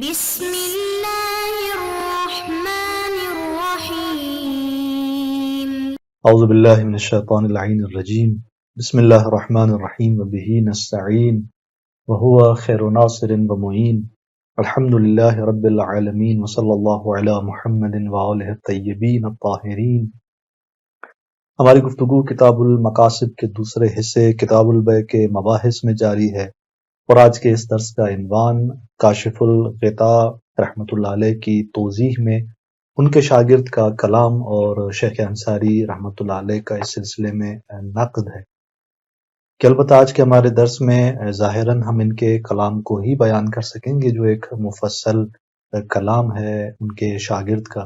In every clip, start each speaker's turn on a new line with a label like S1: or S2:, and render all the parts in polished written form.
S1: بسم الله الرحمن الرحيم.
S2: اعوذ باللہ من الشیطان اللعین الرجیم بسم اللہ الرحمن الرحیم وبہ نستعین وہو خیر ناصر ومعین الحمد للہ رب العالمین وصلی اللہ علی محمد وآلہ الطیبین الطاہرین۔ ہماری گفتگو کتاب المقاصد کے دوسرے حصے کتاب البیع کے مباحث میں جاری ہے، اور آج کے اس درس کا عنوان کاشف الغطاء رحمۃ اللہ علیہ کی توضیح میں ان کے شاگرد کا کلام اور شیخ انصاری رحمۃ اللہ علیہ کا اس سلسلے میں نقد ہے کہ البتہ آج کے ہمارے درس میں ظاہراً ہم ان کے کلام کو ہی بیان کر سکیں گے جو ایک مفصل کلام ہے ان کے شاگرد کا،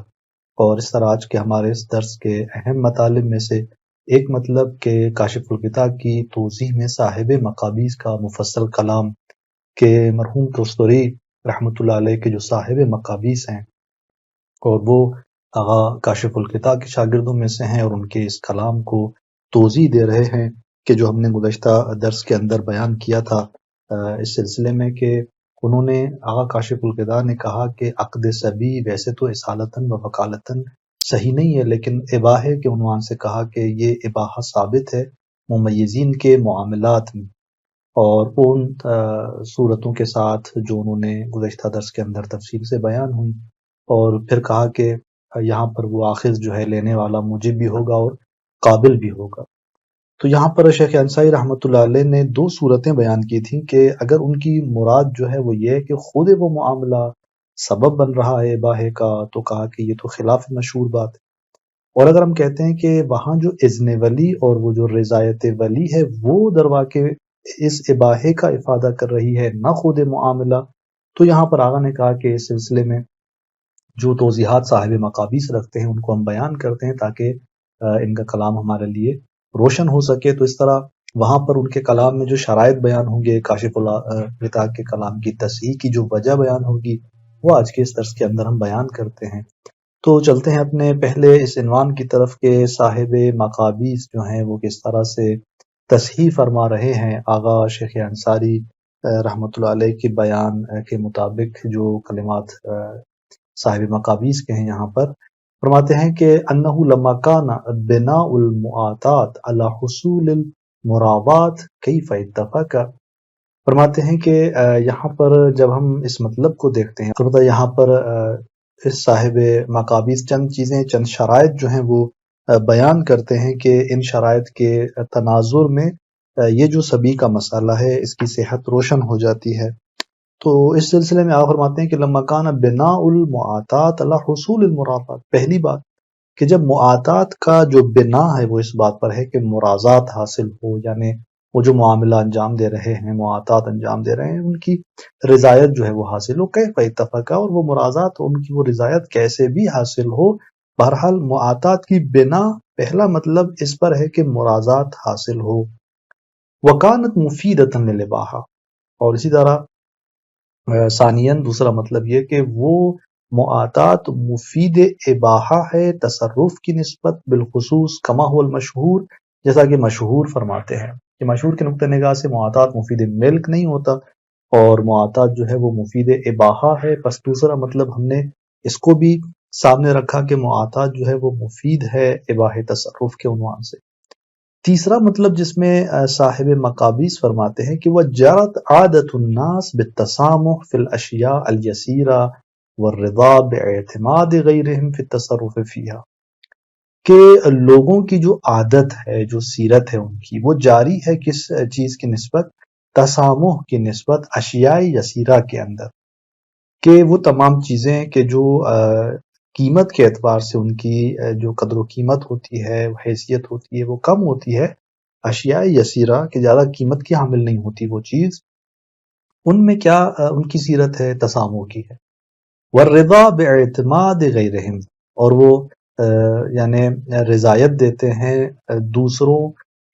S2: اور اس طرح آج کے ہمارے اس درس کے اہم مطالب میں سے ایک مطلب کہ کاشف الغطاء کی توضیح میں صاحب مقابیس کا مفصل کلام کہ مرحوم توستری رحمۃ اللہ علیہ کے جو صاحب مقابیس ہیں اور وہ آغا کاشف الغطاء کے شاگردوں میں سے ہیں، اور ان کے اس کلام کو توضیح دے رہے ہیں کہ جو ہم نے گزشتہ درس کے اندر بیان کیا تھا اس سلسلے میں کہ انہوں نے آغا کاشف الغطاء نے کہا کہ عقد صبی ویسے تو اصالتاً و وکالتاً صحیح نہیں ہے، لیکن اباحے کے عنوان سے کہا کہ یہ اباحہ ثابت ہے ممیزین کے معاملات میں، اور ان صورتوں کے ساتھ جو انہوں نے گزشتہ درس کے اندر تفصیل سے بیان ہوئی، اور پھر کہا کہ یہاں پر وہ آخذ جو ہے لینے والا موجب بھی ہوگا اور قابل بھی ہوگا۔ تو یہاں پر شیخ انصاری رحمۃ اللہ علیہ نے دو صورتیں بیان کی تھیں کہ اگر ان کی مراد جو ہے وہ یہ ہے کہ خود وہ معاملہ سبب بن رہا ہے اباحے کا، تو کہا کہ یہ تو خلاف مشہور بات ہے، اور اگر ہم کہتے ہیں کہ وہاں جو اذن ولی اور وہ جو رضایت ولی ہے وہ درواقع اس اباحے کا افادہ کر رہی ہے نہ خود معاملہ، تو یہاں پر آغا نے کہا کہ اس سلسلے میں جو توضیحات صاحب مقابیس رکھتے ہیں ان کو ہم بیان کرتے ہیں تاکہ ان کا کلام ہمارے لیے روشن ہو سکے۔ تو اس طرح وہاں پر ان کے کلام میں جو شرائط بیان ہوں گے، کاشف الغطاء کے کلام کی تصحیح کی جو وجہ بیان ہوگی وہ آج کے اس درس کے اندر ہم بیان کرتے ہیں۔ تو چلتے ہیں اپنے پہلے اس عنوان کی طرف کہ صاحب مقابیس جو ہیں وہ کس طرح سے تصحیح فرما رہے ہیں آغا شیخ انصاری رحمۃ اللہ علیہ کے بیان کے مطابق۔ جو کلمات صاحب مقابیس کے ہیں یہاں پر فرماتے ہیں کہ انہ لما کان بناء المعاطات علی حصول المراوات کیف اتفق، فرماتے ہیں کہ یہاں پر جب ہم اس مطلب کو دیکھتے ہیں، البتہ یہاں پر اس صاحب مقابیس چند چیزیں چند شرائط جو ہیں وہ بیان کرتے ہیں کہ ان شرائط کے تناظر میں یہ جو سبی کا مسئلہ ہے اس کی صحت روشن ہو جاتی ہے۔ تو اس سلسلے میں آپ فرماتے ہیں کہ لما کان بناء المعاطات علی حصول المراوات، پہلی بات کہ جب معاطات کا جو بنا ہے وہ اس بات پر ہے کہ مرازات حاصل ہو، یعنی وہ جو معاملہ انجام دے رہے ہیں، معاطات انجام دے رہے ہیں، ان کی رضایت جو ہے وہ حاصل ہو، کیف اتفق، اور وہ مرازات ان کی وہ رضایت کیسے بھی حاصل ہو۔ بہرحال معاطات کی بنا پہلا مطلب اس پر ہے کہ مرازات حاصل ہو۔ وکانت مفیدۃ للاباحہ، اور اسی طرح ثانیاً دوسرا مطلب یہ کہ وہ معاطات مفید اباحہ ہے تصرف کی نسبت، بالخصوص کما هو المشہور، جیسا کہ مشہور فرماتے ہیں کہ مشہور کے نقطہ نگاہ سے معاطات مفید ملک نہیں ہوتا، اور معاطات جو ہے وہ مفید اباحہ ہے۔ پس دوسرا مطلب ہم نے اس کو بھی سامنے رکھا کہ معاطات جو ہے وہ مفید ہے اباحہ تصرف کے عنوان سے۔ تیسرا مطلب جس میں صاحب مقابیس فرماتے ہیں کہ وہ جرت عادت الناس بالتسامح فی الاشیاء الیسیرہ والرضا باعتماد غیرہم فی التصرف فیہا، کہ لوگوں کی جو عادت ہے، جو سیرت ہے ان کی، وہ جاری ہے کس چیز کی نسبت؟ تسامح کی نسبت اشیاء یسیرہ کے اندر، کہ وہ تمام چیزیں کہ جو قیمت کے اعتبار سے ان کی جو قدر و قیمت ہوتی ہے، حیثیت ہوتی ہے، وہ کم ہوتی ہے، اشیاء یسیرہ کہ زیادہ قیمت کی حامل نہیں ہوتی وہ چیز، ان میں کیا ان کی سیرت ہے؟ تسامح کی ہے۔ والرضا باعتماد غیرہم، اور وہ یعنی رضایت دیتے ہیں دوسروں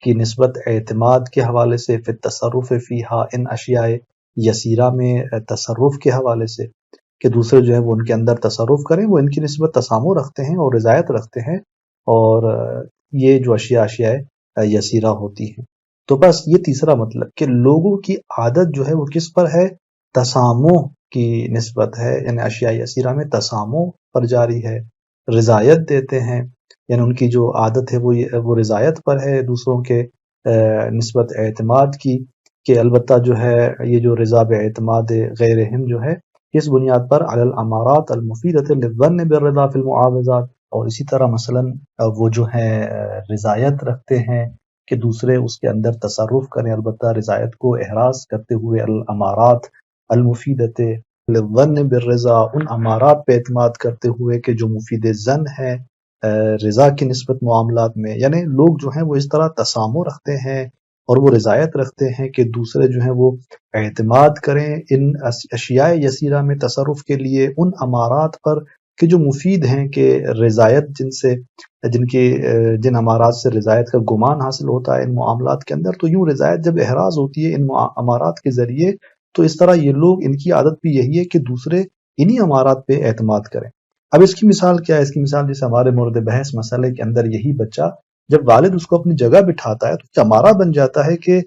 S2: کی نسبت اعتماد کے حوالے سے، فی التصرف فیہا، ان اشیاء یسیرہ میں تصرف کے حوالے سے، کہ دوسرے جو ہیں وہ ان کے اندر تصرف کریں، وہ ان کی نسبت تسامح رکھتے ہیں اور رضایت رکھتے ہیں، اور یہ جو اشیاء یسیرہ ہوتی ہیں۔ تو بس یہ تیسرا مطلب کہ لوگوں کی عادت جو ہے وہ کس پر ہے؟ تسامح کی نسبت ہے، یعنی اشیاء یسیرہ میں تسامح پر جاری ہے، رضایت دیتے ہیں، یعنی ان کی جو عادت ہے وہ رضایت پر ہے دوسروں کے نسبت اعتماد کی، کہ البتہ جو ہے یہ جو رضا باعتماد غیرہم جو ہے اس بنیاد پر علی الامارات المفیدۃ للظن بالرضا فی المعاوضات، اور اسی طرح مثلا وہ جو ہے رضایت رکھتے ہیں کہ دوسرے اس کے اندر تصرف کریں، البتہ رضایت کو احراز کرتے ہوئے، الامارات المفیدۃ للظن بالرضا، ان امارات پہ اعتماد کرتے ہوئے کہ جو مفید ظن ہے رضا کی نسبت معاملات میں، یعنی لوگ جو ہیں وہ اس طرح تسامح رکھتے ہیں اور وہ رضایت رکھتے ہیں کہ دوسرے جو ہیں وہ اعتماد کریں ان اشیاء یسیرہ میں تصرف کے لیے، ان امارات پر کہ جو مفید ہیں، کہ رضایت جن امارات سے رضایت کا گمان حاصل ہوتا ہے ان معاملات کے اندر، تو یوں رضایت جب احراز ہوتی ہے ان امارات کے ذریعے، تو اس طرح یہ لوگ، ان کی عادت بھی یہی ہے کہ دوسرے انہی امارات پہ اعتماد کریں۔ اب اس کی مثال کیا ہے؟ اس کی مثال جیسے ہمارے مورد بحث مسئلے کے اندر یہی بچہ جب والد اس کو اپنی جگہ بٹھاتا ہے تو ہمارا بن جاتا ہے کہ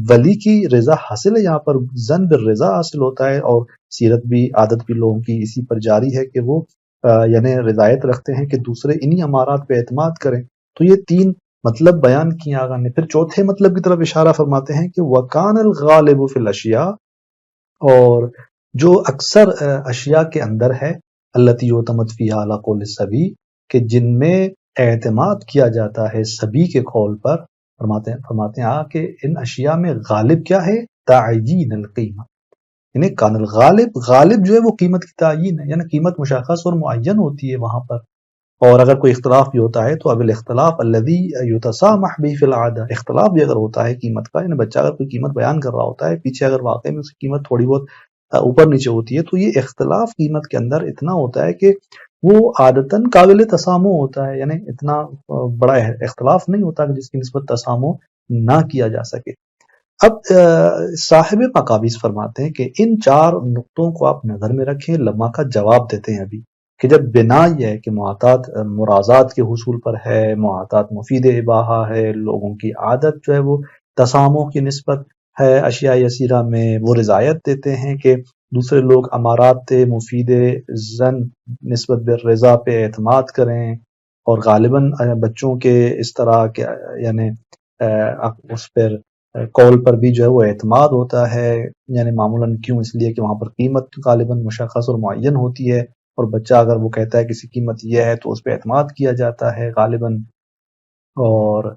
S2: ولی کی رضا حاصل ہے، یہاں پر ظن بالرضا حاصل ہوتا ہے، اور سیرت بھی، عادت بھی لوگوں کی اسی پر جاری ہے کہ وہ یعنی رضایت رکھتے ہیں کہ دوسرے انہی امارات پہ اعتماد کریں۔ تو یہ تین مطلب بیان کیے آقا نے۔ پھر چوتھے مطلب کی طرف اشارہ فرماتے ہیں کہ وَكَانَ الْغَالِبُ فِي الْأَشْيَاءِ، اور جو اکثر اشیاء کے اندر ہے، الَّتِي يُعْتَمَدْ فِيهَا عَلَى قَوْلِ الصَّبِي، کہ جن میں اعتماد کیا جاتا ہے صبی کے قول پر، فرماتے ہیں کہ ان اشیاء میں غالب کیا ہے؟ تعیین القیمہ، یعنی کان الغالب، غالب جو ہے وہ قیمت کی تعیین ہے، یعنی قیمت مشخص اور معین ہوتی ہے وہاں پر، اور اگر کوئی اختلاف بھی ہوتا ہے تو اب الاختلاف الذی یتسامح به فی العادہ، اختلاف بھی اگر ہوتا ہے قیمت کا، یعنی بچہ اگر کوئی قیمت بیان کر رہا ہوتا ہے، پیچھے اگر واقعی میں اس کی قیمت تھوڑی بہت اوپر نیچے ہوتی ہے، تو یہ اختلاف قیمت کے اندر اتنا ہوتا ہے کہ وہ عادتاً قابل تسامح ہوتا ہے، یعنی اتنا بڑا اختلاف نہیں ہوتا کہ جس کی نسبت تسامح نہ کیا جا سکے۔ اب صاحب مقابیس فرماتے ہیں کہ ان چار نقطوں کو آپ نظر میں رکھیں، لمحہ کا جواب دیتے ہیں ابھی، کہ جب بنا یہ ہے کہ معاطات مرازات کے حصول پر ہے، معاطات مفید اباحہ ہے، لوگوں کی عادت جو ہے وہ تسامح کی نسبت ہے اشیاء یسیرہ میں، وہ رضایت دیتے ہیں کہ دوسرے لوگ امارات مفید ظن نسبت بالرضا پہ اعتماد کریں، اور غالباً بچوں کے اس طرح کے یعنی اس پر قول پر بھی جو ہے وہ اعتماد ہوتا ہے، یعنی معمولاً کیوں؟ اس لیے کہ وہاں پر قیمت غالباً مشخص اور معین ہوتی ہے، اور بچہ اگر وہ کہتا ہے کسی قیمت یہ ہے تو اس پہ اعتماد کیا جاتا ہے غالباً، اور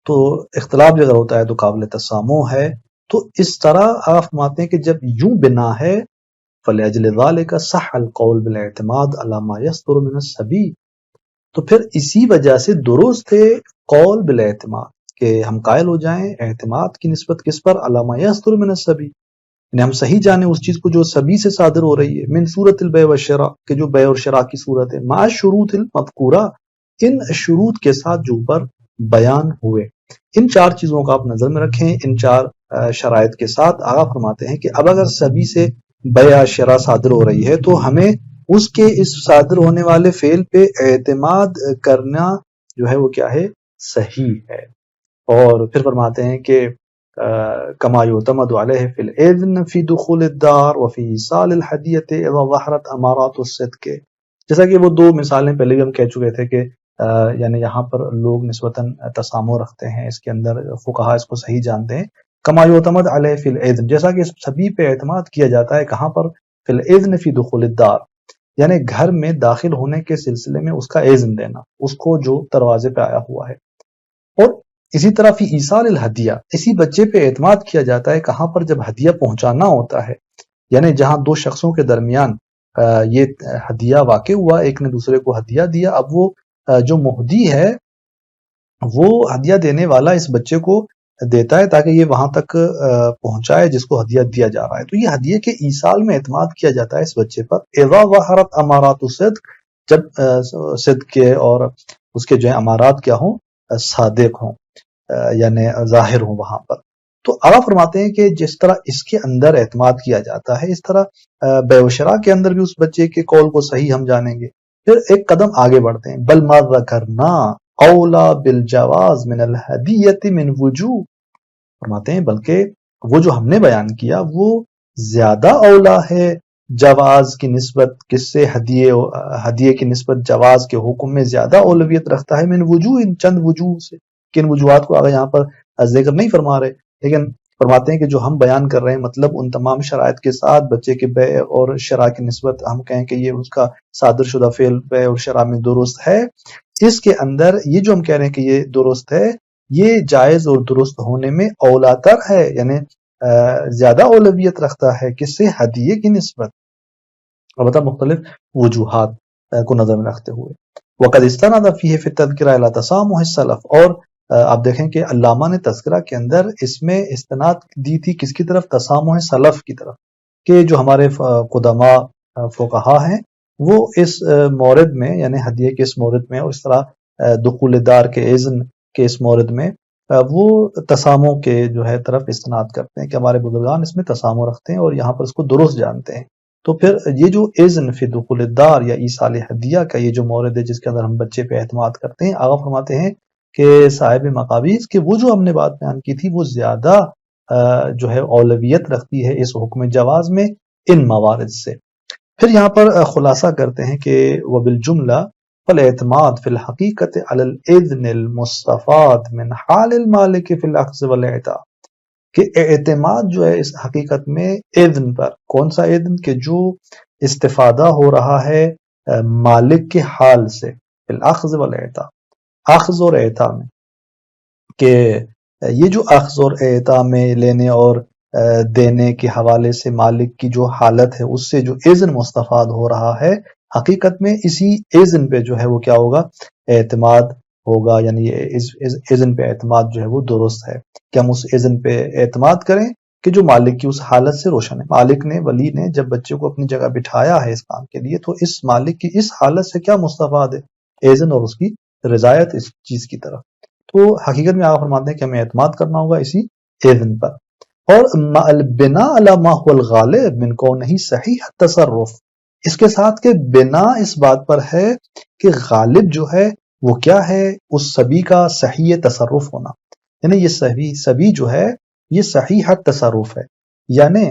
S2: تو اختلاف جو اگر ہوتا ہے تو قابل تسامح ہے۔ تو اس طرح آپ فرماتے ہیں کہ جب یوں بنا ہے فَلِأَجْلِ ذَلِكَ صَحَّ الْقَوْلُ بِالْاعْتِمَادِ عَلَى مَا يَصْدُرُ مِنَ الصَّبِيِّ، تو پھر اسی وجہ سے درست ہے قول بالاعتماد، کہ ہم قائل ہو جائیں اعتماد کی نسبت کس پر؟ عَلَى مَا يَصْدُرُ مِنَ الصَّبِيِّ، یعنی ہم صحیح جانیں اس چیز کو جو صبی سے صادر ہو رہی ہے، من صورت البیع والشراء، کہ جو بیع اور شراء کی صورت ہے، مع شروط المذکورہ، ان شروط کے ساتھ جو پر بیان ہوئے۔ ان چار چیزوں کا آپ نظر میں رکھیں، ان چار شرائط کے ساتھ آغا فرماتے ہیں کہ اب اگر صبی سے بیع شراء صادر ہو رہی ہے تو ہمیں اس کے اس صادر ہونے والے فعل پہ اعتماد کرنا جو ہے وہ کیا ہے؟ صحیح ہے۔ اور پھر فرماتے ہیں کہ کما یعتمد علیہ فی الاذن فی دخول الدار وفی ایصال الہدیۃ اذا ظہرت امارات الصدق، جیسا کہ وہ دو مثالیں پہلے بھی ہم کہہ چکے تھے کہ یعنی یہاں پر لوگ نسبتاً تسامح رکھتے ہیں، اس کے اندر فقہا اس کو صحیح جانتے ہیں۔ کما یعتمد علیہ فی الاذن، جیسا کہ سبھی پہ اعتماد کیا جاتا ہے کہاں پر؟ فی الاذن فی دخول الدار، یعنی گھر میں داخل ہونے کے سلسلے میں اس کا اذن دینا، اس کو جو دروازے پہ آیا ہوا ہے۔ اور اسی طرح فی ایصال الہدیہ، اسی بچے پہ اعتماد کیا جاتا ہے کہاں پر؟ جب ہدیہ پہنچانا ہوتا ہے، یعنی جہاں دو شخصوں کے درمیان یہ ہدیہ واقع ہوا، ایک نے دوسرے کو ہدیہ دیا، اب وہ جو مہدی ہے وہ ہدیہ دینے والا اس بچے کو دیتا ہے تاکہ یہ وہاں تک پہنچائے جس کو ہدیہ دیا جا رہا ہے، تو یہ ہدیے کے ایصال میں اعتماد کیا جاتا ہے اس بچے پر۔ اذا ظہرت امارات الصدق، جب صدق کے اور اس کے جو ہے امارات کیا ہوں؟ صادق ہوں، یعنی ظاہر ہوں وہاں پر۔ تو آقا فرماتے ہیں کہ جس طرح اس کے اندر اعتماد کیا جاتا ہے، اس طرح بیع و شراء کے اندر بھی اس بچے کے قول کو صحیح ہم جانیں گے۔ پھر ایک قدم آگے بڑھتے ہیں، بل ما ذکرنا اولا بالجواز من الہدیۃ من وجوہ، فرماتے ہیں بلکہ وہ جو ہم نے بیان کیا وہ زیادہ اولا ہے جواز کی نسبت کس سے ہدیے کی نسبت جواز کے حکم میں زیادہ اولویت رکھتا ہے من وجوہ، ان چند وجوہ سے، کن وجوہات کو آگے یہاں پر ذکر نہیں فرما رہے، لیکن فرماتے ہیں کہ جو ہم بیان کر رہے ہیں مطلب ان تمام شرائط کے ساتھ بچے کے بیع اور شرع کی نسبت ہم کہیں کہ یہ اس کا صادر شدہ فعل بیع اور شرع میں درست ہے، اس کے اندر یہ جو ہم کہہ رہے ہیں کہ یہ درست ہے، یہ جائز اور درست ہونے میں اولا تر ہے، یعنی زیادہ اولویت رکھتا ہے کس سے؟ ہدیے کی نسبت، البتہ مختلف وجوہات کو نظر میں رکھتے ہوئے۔ وقد استند فیہ فی التذکرہ الی تسامح السلف، اور آپ دیکھیں کہ علامہ نے تذکرہ کے اندر اس میں استناد دی تھی کس کی طرف؟ تسامح سلف کی طرف، کہ جو ہمارے قدماء فقہا ہیں وہ اس مورد میں، یعنی ہدیے کے اس مورد میں، اور اس طرح دخول دار کے اذن کے اس مورد میں وہ تسامح کے جو ہے طرف استناد کرتے ہیں کہ ہمارے بزرگان اس میں تسامح رکھتے ہیں اور یہاں پر اس کو درست جانتے ہیں۔ تو پھر یہ جو اذن فی دخول الدار یا ایصال ہدیہ کا یہ جو مورد ہے جس کے اندر ہم بچے پہ اعتماد کرتے ہیں، آغا فرماتے ہیں کہ صاحب مقابیس کہ وہ جو ہم نے بات بیان کی تھی وہ زیادہ جو ہے اولویت رکھتی ہے اس حکم جواز میں ان موارد سے۔ پھر یہاں پر خلاصہ کرتے ہیں کہ وبالجملہ فالاعتماد فی الحقیقت علی الاذن المستفاد من حال المالک فی الاخذ والاعطاء، کہ اعتماد جو ہے اس حقیقت میں اذن پر، کون سا اذن؟ کہ جو استفادہ ہو رہا ہے مالک کے حال سے، فی الاخذ والاعطاء، اخذ اور اعطاء میں، کہ یہ جو اخذ اور اعطاء میں لینے اور دینے کے حوالے سے مالک کی جو حالت ہے اس سے جو اذن مستفاد ہو رہا ہے، حقیقت میں اسی اذن پہ جو ہے وہ کیا ہوگا؟ اعتماد ہوگا، یعنی یہ اذن پہ اعتماد جو ہے وہ درست ہے کہ ہم اس اذن پہ اعتماد کریں کہ جو مالک کی اس حالت سے روشن ہے۔ مالک نے، ولی نے جب بچے کو اپنی جگہ بٹھایا ہے اس کام کے لیے تو اس مالک کی اس حالت سے کیا مستفاد ہے؟ اذن اور اس کی رضایت اس چیز کی طرف۔ تو حقیقت میں آپ فرماتے ہیں کہ ہمیں اعتماد کرنا ہوگا اسی اذن پر، اور بنا علی ما هو الغالب من کونہ صحیح التصرف، اس کے ساتھ کہ بنا اس بات پر ہے کہ غالب جو ہے وہ کیا ہے؟ اس صبی کا صحیح تصرف ہونا، یعنی یہ صبی جو ہے یہ صحیح تصرف ہے، یعنی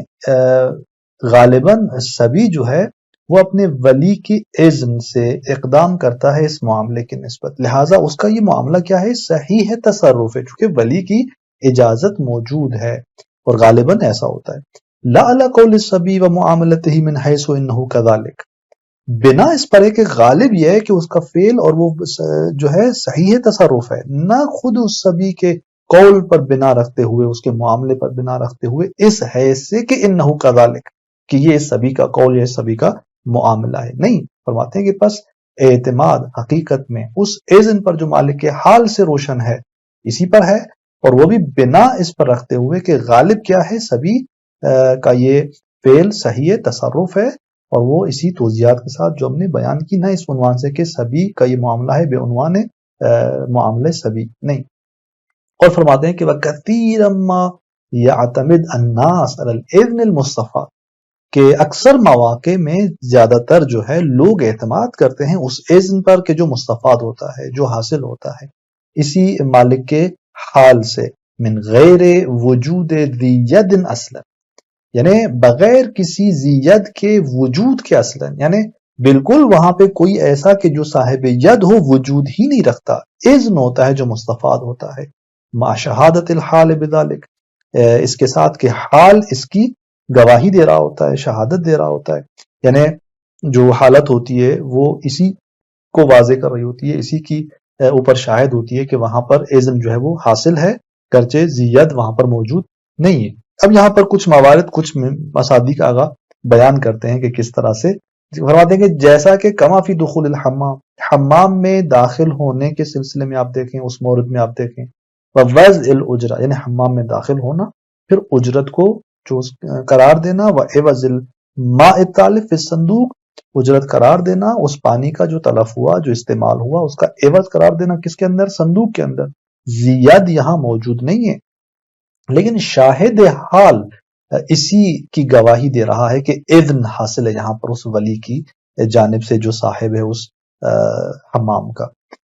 S2: غالباً صبی جو ہے وہ اپنے ولی کی اذن سے اقدام کرتا ہے اس معاملے کی نسبت، لہٰذا اس کا یہ معاملہ کیا ہے؟ صحیح تصرف ہے، چونکہ ولی کی اجازت موجود ہے، اور غالباً ایسا ہوتا ہے۔ لا علی قول الصبی و معاملتہ من حیث انہ کذالک، بنا اس پر ہے کہ غالب یہ ہے کہ اس کا فعل اور وہ جو ہے صحیح تصرف ہے، نہ خود اس صبی کے قول پر بنا رکھتے ہوئے، اس کے معاملے پر بنا رکھتے ہوئے اس حیث سے کہ انہ کذالک، کہ یہ اس صبی کا قول یا اس صبی کا معاملہ ہے، نہیں، فرماتے ہیں کہ پس اعتماد حقیقت میں اس اذن پر جو مالک کے حال سے روشن ہے اسی پر ہے، اور وہ بھی بنا اس پر رکھتے ہوئے کہ غالب کیا ہے؟ صبی کا یہ فعل صحیح تصرف ہے، اور وہ اسی توضیحات کے ساتھ جو ہم نے بیان کی، نہ اس عنوان سے کہ صبی کا یہ معاملہ ہے بے عنوان معاملہ صبی، نہیں۔ اور فرماتے ہیں کہ وَكَثِيرًا مَا يَعْتَمِدْ النَّاسَ عَلَى الْإِذْنِ الْمُسْتَفَادِ، کہ اکثر مواقع میں زیادہ تر جو ہے لوگ اعتماد کرتے ہیں اس اذن پر کہ جو مستفاد ہوتا ہے، جو حاصل ہوتا ہے اسی مالک کے حال سے، من غیر وجود ذی ید اصلا، یعنی بغیر کسی ذی ید کے وجود کے اصلا، یعنی بالکل وہاں پہ کوئی ایسا کہ جو صاحب ید ہو وجود ہی نہیں رکھتا، اذن ہوتا ہے جو مستفاد ہوتا ہے، مع شہادت الحال بذالک، اس کے ساتھ کہ حال اس کی گواہی دے رہا ہوتا ہے، شہادت دے رہا ہوتا ہے، یعنی جو حالت ہوتی ہے وہ اسی کو واضح کر رہی ہوتی ہے، اسی کی اوپر شاہد ہوتی ہے کہ وہاں پر اذن جو ہے وہ حاصل ہے، گرچہ ذیت وہاں پر موجود نہیں ہے۔ اب یہاں پر کچھ موارد، کچھ مصادیق آگا بیان کرتے ہیں کہ کس طرح سے، فرماتے ہیں کہ جیسا کہ کما فی دخول الحمام، حمام میں داخل ہونے کے سلسلے میں آپ دیکھیں، اس مورد میں آپ دیکھیں، ووضع الاجرہ، یعنی حمام میں داخل ہونا، پھر اجرت کو جو قرار دینا، وعوض الماء التالف فی الصندوق، اجرت قرار دینا اس پانی کا جو تلف ہوا، جو استعمال ہوا، اس کا عوض قرار دینا کس کے اندر؟ صندوق کے اندر۔ زیاد یہاں موجود نہیں ہے، لیکن شاہد حال اسی کی گواہی دے رہا ہے کہ اذن حاصل ہے یہاں پر اس ولی کی جانب سے جو صاحب ہے اس حمام کا۔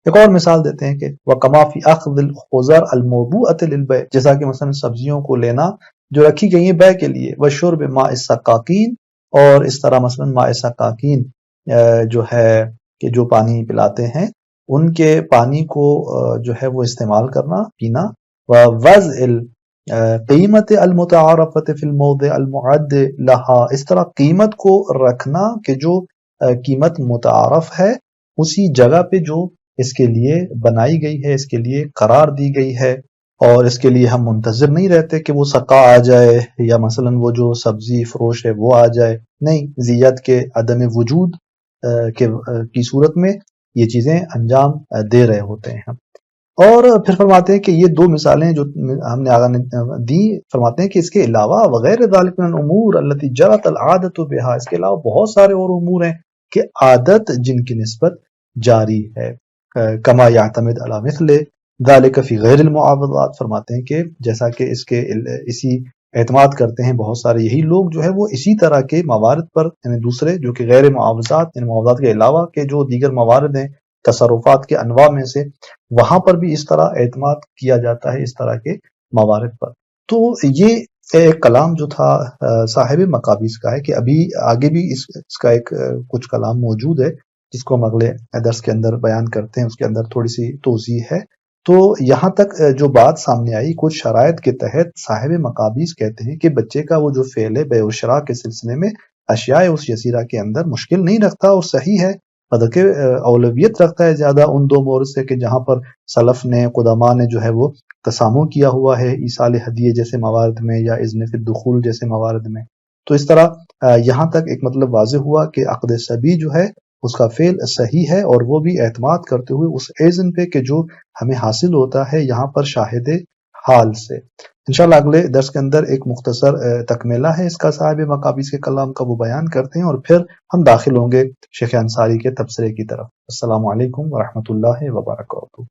S2: ایک اور مثال دیتے ہیں کہ وَكَمَا فِي أَخْذِ الْخُضَرِ الْمَوْضُوعَةِ لِلْبَيْعِ، جیسا کہ مثلا سبزیوں کو لینا جو رکھی گئی ہیں بیع کے لیے، وَشُرْبِ مَاءِ السَّقَاقِينَ، اور اس طرح مثلا ماء سقاکین جو ہے کہ جو پانی پلاتے ہیں ان کے پانی کو جو ہے وہ استعمال کرنا پینا، ووضع قیمت المتعارفت فی الموضع المعد لها، اس طرح قیمت کو رکھنا کہ جو قیمت متعارف ہے اسی جگہ پہ جو اس کے لیے بنائی گئی ہے، اس کے لیے قرار دی گئی ہے، اور اس کے لیے ہم منتظر نہیں رہتے کہ وہ سقا آ جائے یا مثلا وہ جو سبزی فروش ہے وہ آ جائے، نہیں، زیت کے عدم وجود کی صورت میں یہ چیزیں انجام دے رہے ہوتے ہیں ہم۔ اور پھر فرماتے ہیں کہ یہ دو مثالیں جو ہم نے آگے دی، فرماتے ہیں کہ اس کے علاوہ وغیر ذالک من الامور التي جرت العادت بها، اس کے علاوہ بہت سارے اور امور ہیں کہ عادت جن کی نسبت جاری ہے، کما یعتمد علی مثل ذالک فی غیر المعاوضات، فرماتے ہیں کہ جیسا کہ اس کے اسی اعتماد کرتے ہیں بہت سارے یہی لوگ جو ہے وہ اسی طرح کے موارد پر، یعنی دوسرے جو کہ غیر معاوضات، یعنی معاوضات کے علاوہ کے جو دیگر موارد ہیں تصرفات کے انواع میں سے، وہاں پر بھی اس طرح اعتماد کیا جاتا ہے اس طرح کے موارد پر۔ تو یہ ایک کلام جو تھا صاحب مقابیس کا ہے کہ ابھی آگے بھی اس کا ایک کچھ کلام موجود ہے جس کو ہم اگلے درس کے اندر بیان کرتے ہیں، اس کے اندر تھوڑی سی توضیح ہے۔ تو یہاں تک جو بات سامنے آئی، کچھ شرائط کے تحت صاحب مقابیس کہتے ہیں کہ بچے کا وہ جو فعل ہے بیع و شراء کے سلسلے میں اشیاء اس یسیرہ کے اندر مشکل نہیں رکھتا اور صحیح ہے، بلکہ اولویت رکھتا ہے زیادہ ان دو مورد سے کہ جہاں پر سلف نے، قدماء نے جو ہے وہ تسامح کیا ہوا ہے، ایصال ہدیے جیسے موارد میں یا اذن فی الدخول جیسے موارد میں۔ تو اس طرح یہاں تک ایک مطلب واضح ہوا کہ عقد صبی جو ہے اس کا فعل صحیح ہے، اور وہ بھی اعتماد کرتے ہوئے اس ایزن پہ کہ جو ہمیں حاصل ہوتا ہے یہاں پر شاہد حال سے۔ انشاءاللہ اگلے درس کے اندر ایک مختصر تکملہ ہے اس کا صاحب مقابیس کے کلام کا، وہ بیان کرتے ہیں اور پھر ہم داخل ہوں گے شیخ انصاری کے تبصرے کی طرف۔ السلام علیکم ورحمۃ اللہ وبرکاتہ۔